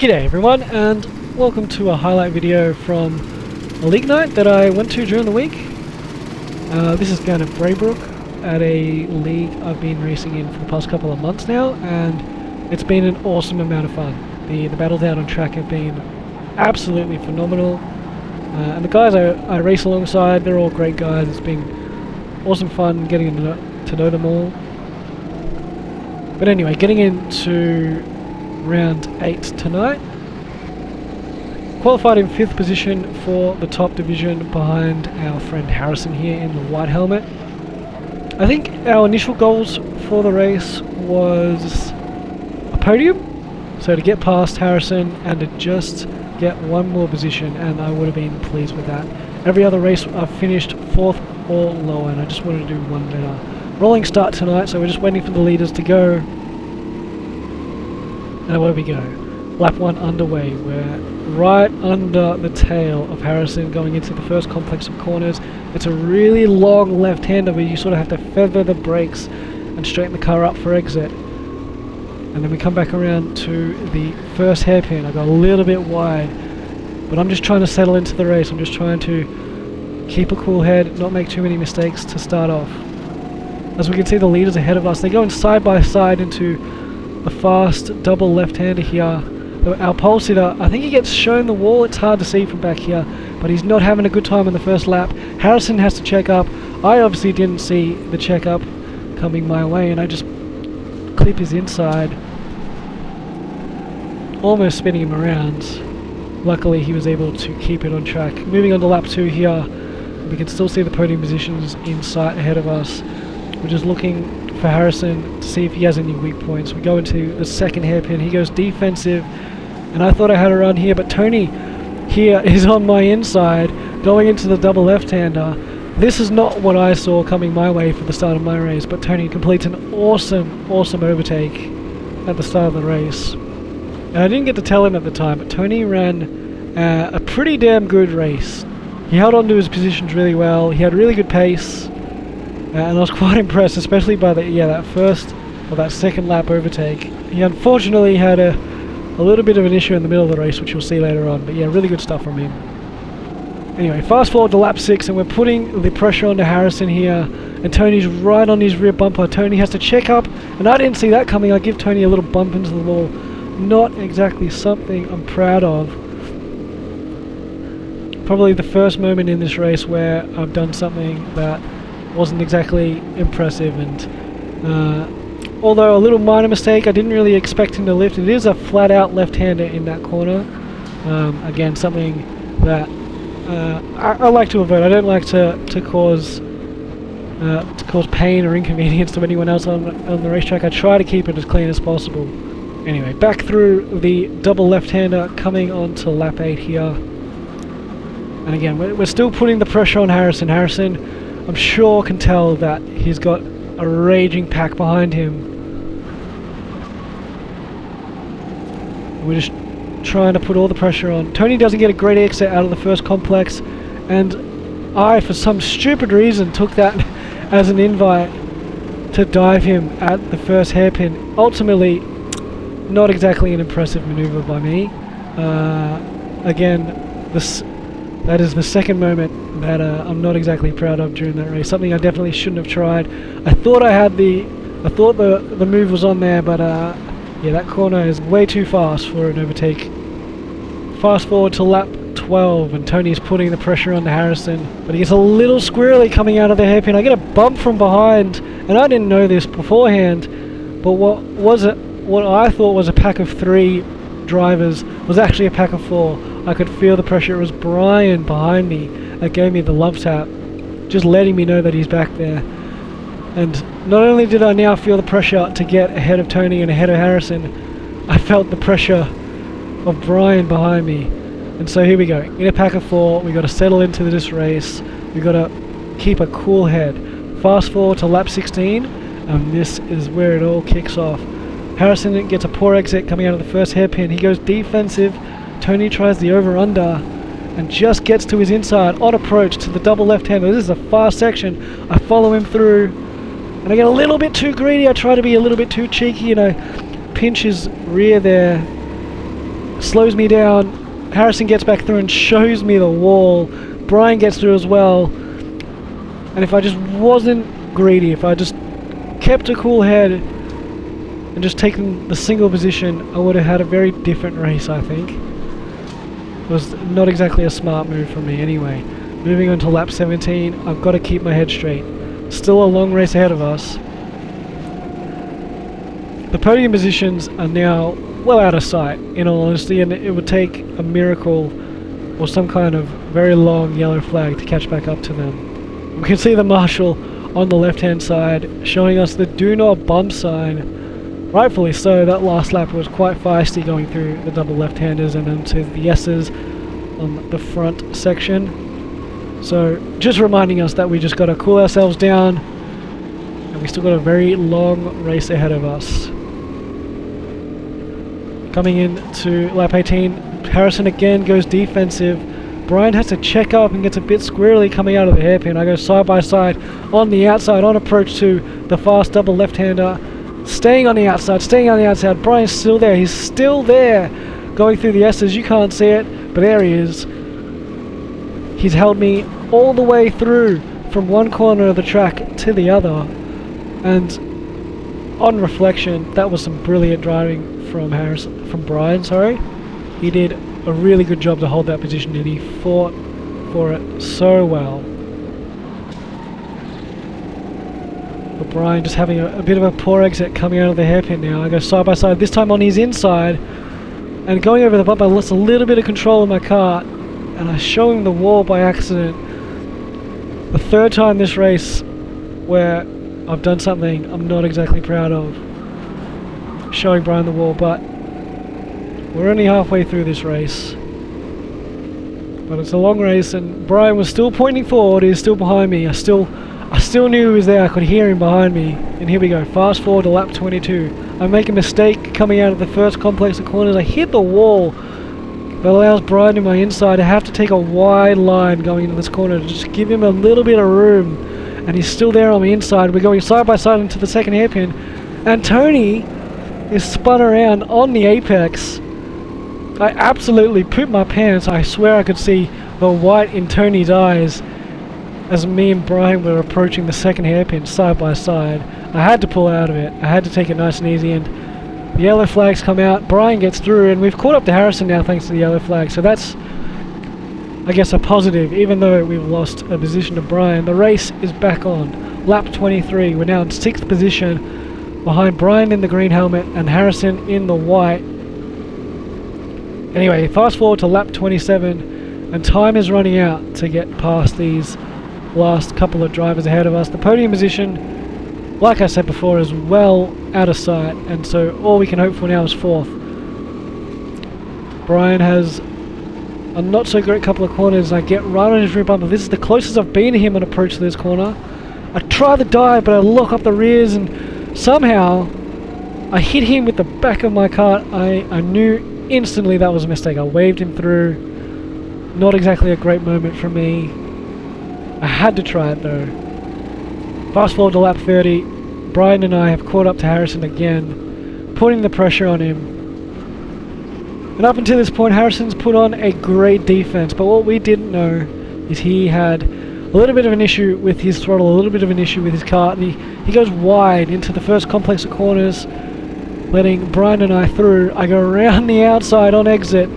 G'day everyone, and welcome to a highlight video from a league night that I went to during the week. This is down at Brarybrook at a league I've been racing in for the past couple of months now, and it's been an awesome amount of fun. The battles out on track have been absolutely phenomenal, and the guys I race alongside, they're all great guys. It's been awesome fun getting to know them all. But anyway, getting into round 8 tonight. Qualified in 5th position for the top division behind our friend Harrison here in the white helmet. I think our initial goals for the race was a podium, so to get past Harrison and to just get one more position, and I would have been pleased with that. Every other race I've finished 4th or lower, and I just wanted to do one better. Rolling start tonight, so we're just waiting for the leaders to go. And where we go? Lap 1 underway. We're right under the tail of Harrison going into the first complex of corners. It's a really long left-hander where you sort of have to feather the brakes and straighten the car up for exit. And then we come back around to the first hairpin. I got a little bit wide, but I'm just trying to settle into the race. I'm just trying to keep a cool head, not make too many mistakes to start off. As we can see, the leaders ahead of us, they're going side by side into the fast double left-hander here. Our pole sitter, I think he gets shown the wall. It's hard to see from back here, but he's not having a good time in the first lap. Harrison has to check up. I obviously didn't see the check up coming my way, and I just clip his inside, almost spinning him around. Luckily he was able to keep it on track. Moving on to lap 2 here, we can still see the podium positions in sight ahead of us. We're just looking for Harrison to see if he has any weak points. We go into the second hairpin. He goes defensive, and I thought I had a run here, but Tony here is on my inside going into the double left-hander. This is not what I saw coming my way for the start of my race, but Tony completes an awesome overtake at the start of the race. And I didn't get to tell him at the time, but Tony ran a pretty damn good race. He held on to his positions really well. He had really good pace. And I was quite impressed, especially by that second lap overtake. He unfortunately had a little bit of an issue in the middle of the race, which you'll see later on. But yeah, really good stuff from him. Anyway, fast forward to lap 6, and we're putting the pressure onto Harrison here. And Tony's right on his rear bumper. Tony has to check up, and I didn't see that coming. I give Tony a little bump into the wall. Not exactly something I'm proud of. Probably the first moment in this race where I've done something that wasn't exactly impressive, and although a little minor mistake, I didn't really expect him to lift. It is a flat out left-hander in that corner. Again, something that I like to avoid. I don't like to cause pain or inconvenience to anyone else on the racetrack. I try to keep it as clean as possible. Anyway, back through the double left-hander, coming on to lap 8 here. And again, we're still putting the pressure on Harrison. Harrison, I'm sure, can tell that he's got a raging pack behind him. We're just trying to put all the pressure on. Tony doesn't get a great exit out of the first complex, and I, for some stupid reason, took that as an invite to dive him at the first hairpin. Ultimately, not exactly an impressive maneuver by me. Again, that is the second moment that I'm not exactly proud of during that race. Something I definitely shouldn't have tried. I thought the move was on there, but yeah, that corner is way too fast for an overtake. Fast forward to lap 12, and Tony's putting the pressure on to Harrison, but he gets a little squirrely coming out of the hairpin. I get a bump from behind, and I didn't know this beforehand, but what I thought was a pack of 3 drivers was actually a pack of 4. I could feel the pressure. It was Brian behind me that gave me the love tap, just letting me know that he's back there. And not only did I now feel the pressure to get ahead of Tony and ahead of Harrison, I felt the pressure of Brian behind me. And so here we go. In a pack of 4, we got to settle into this race. We got to keep a cool head. Fast forward to lap 16, and this is where it all kicks off. Harrison gets a poor exit coming out of the first hairpin. He goes defensive. Tony tries the over-under and just gets to his inside on approach to the double left-hander. This is a fast section. I follow him through, and I get a little bit too greedy. I try to be a little bit too cheeky, pinch his rear there slows me down. Harrison gets back through and shows me the wall. Brian gets through as well. And if I just wasn't greedy, if I just kept a cool head and just taken the single position, I would have had a very different race, I think. It was not exactly a smart move from me anyway. Moving on to lap 17, I've got to keep my head straight. Still a long race ahead of us. The podium positions are now well out of sight, in all honesty, and it would take a miracle or some kind of very long yellow flag to catch back up to them. We can see the marshal on the left hand side showing us the do not bump sign. Rightfully so, that last lap was quite feisty going through the double left-handers and into the S's on the front section. So just reminding us that we just got to cool ourselves down, and we still got a very long race ahead of us. Coming into lap 18, Harrison again goes defensive. Brian has to check up and gets a bit squirrely coming out of the hairpin. I go side by side on the outside on approach to the fast double left-hander. Staying on the outside. Brian's still there. He's still there going through the S's. You can't see it, but there he is. He's held me all the way through from one corner of the track to the other. And on reflection, that was some brilliant driving from Brian. He did a really good job to hold that position, and he fought for it so well. But Brian just having a bit of a poor exit coming out of the hairpin now. I go side by side, this time on his inside, and going over the bump I lost a little bit of control of my car, and I show him the wall by accident. The third time this race where I've done something I'm not exactly proud of, showing Brian the wall, but we're only halfway through this race. But it's a long race, and Brian was still pointing forward. He was still behind me. I still knew he was there. I could hear him behind me. And here we go. Fast forward to lap 22. I make a mistake coming out of the first complex of corners. I hit the wall that allows Brian to my inside. I have to take a wide line going into this corner to just give him a little bit of room. And he's still there on the inside. We're going side by side into the second hairpin. And Tony is spun around on the apex. I absolutely pooped my pants. I swear I could see the white in Tony's eyes as me and Brian were approaching the second hairpin side by side. I had to pull out of it. I had to take it nice and easy, and the yellow flags come out. Brian gets through, and we've caught up to Harrison now thanks to the yellow flag. So that's, I guess, a positive. Even though we've lost a position to Brian, the race is back on. Lap 23. We're now in 6th position behind Brian in the green helmet and Harrison in the white. Anyway, fast forward to lap 27, and time is running out to get past these last couple of drivers ahead of us. The podium position, like I said before, is well out of sight, and so all we can hope for now is 4th. Brian has a not so great couple of corners. I get right on his rear bumper. This is the closest I've been to him on approach to this corner. I try the dive, but I lock up the rears, and somehow I hit him with the back of my car. I knew instantly that was a mistake. I waved him through. Not exactly a great moment for me. I had to try it though. Fast forward to lap 30. Brian and I have caught up to Harrison again, putting the pressure on him. And up until this point, Harrison's put on a great defense, but what we didn't know is he had a little bit of an issue with his throttle, a little bit of an issue with his car, and he goes wide into the first complex of corners, letting Brian and I through. I go around the outside on exit,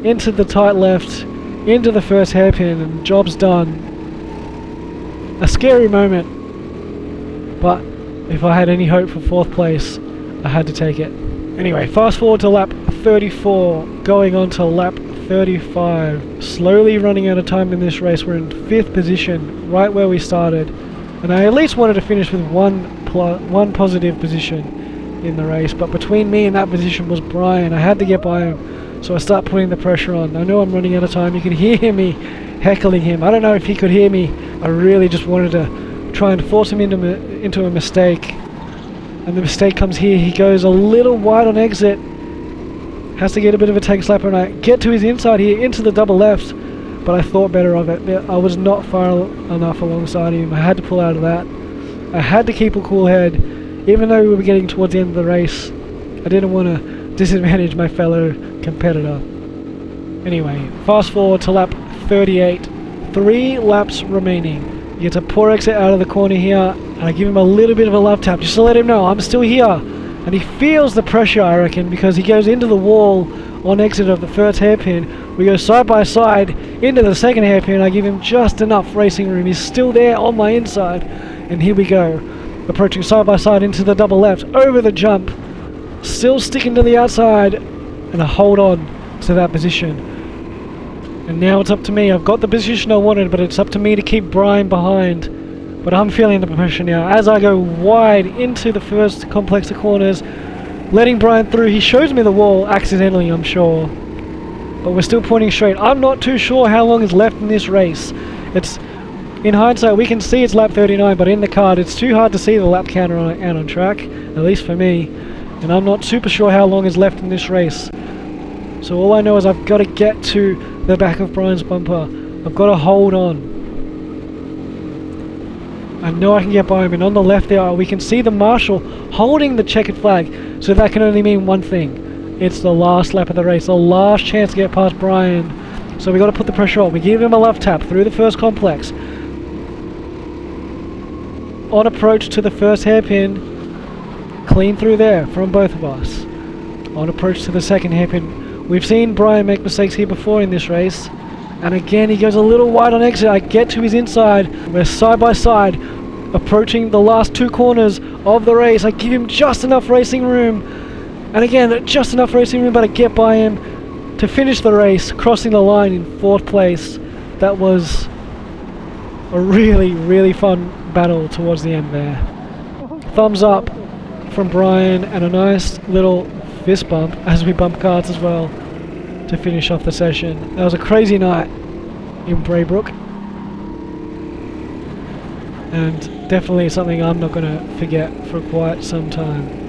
into the tight left, into the first hairpin, and job's done. A scary moment, but if I had any hope for 4th place, I had to take it. Anyway, fast forward to lap 34, going on to lap 35. Slowly running out of time in this race. We're in 5th position, right where we started, and I at least wanted to finish with one positive position in the race, but between me and that position was Brian. I had to get by him, so I start putting the pressure on. I know I'm running out of time. You can hear me heckling him. I don't know if he could hear me. I really just wanted to try and force him into a mistake, and the mistake comes here. He goes a little wide on exit, has to get a bit of a tank slapper, and I get to his inside here into the double left, but I thought better of it. I was not far enough alongside him. I had to pull out of that. I had to keep a cool head. Even though we were getting towards the end of the race, I didn't want to disadvantage my fellow competitor. Anyway, fast forward to lap 38. 3 laps remaining. He gets a poor exit out of the corner here, and I give him a little bit of a love tap just to let him know I'm still here. And he feels the pressure, I reckon, because he goes into the wall on exit of the first hairpin. We go side by side into the second hairpin. I give him just enough racing room. He's still there on my inside. And here we go. Approaching side by side into the double left. Over the jump. Still sticking to the outside. And I hold on to that position. And now it's up to me. I've got the position I wanted, but it's up to me to keep Brian behind. But I'm feeling the pressure now. As I go wide into the first complex of corners, letting Brian through. He shows me the wall accidentally, I'm sure. But we're still pointing straight. I'm not too sure how long is left in this race. It's, in hindsight, we can see it's lap 39, but in the card, it's too hard to see the lap counter out on track, at least for me. And I'm not super sure how long is left in this race. So all I know is I've got to get to the back of Brian's bumper. I've got to hold on. I know I can get by him, and on the left there we can see the marshal holding the checkered flag, so that can only mean one thing. It's the last lap of the race, the last chance to get past Brian. So we got to put the pressure on. We give him a love tap through the first complex. On approach to the first hairpin, clean through there from both of us. On approach to the second hairpin, we've seen Brian make mistakes here before in this race. And again, he goes a little wide on exit. I get to his inside. We're side by side, approaching the last 2 corners of the race. I give him just enough racing room. And again, just enough racing room, but I get by him to finish the race, crossing the line in 4th place. That was a really, really fun battle towards the end there. Thumbs up from Brian, and a nice little fist bump as we bump cards as well to finish off the session. That was a crazy night in Brarybrook, and definitely something I'm not going to forget for quite some time.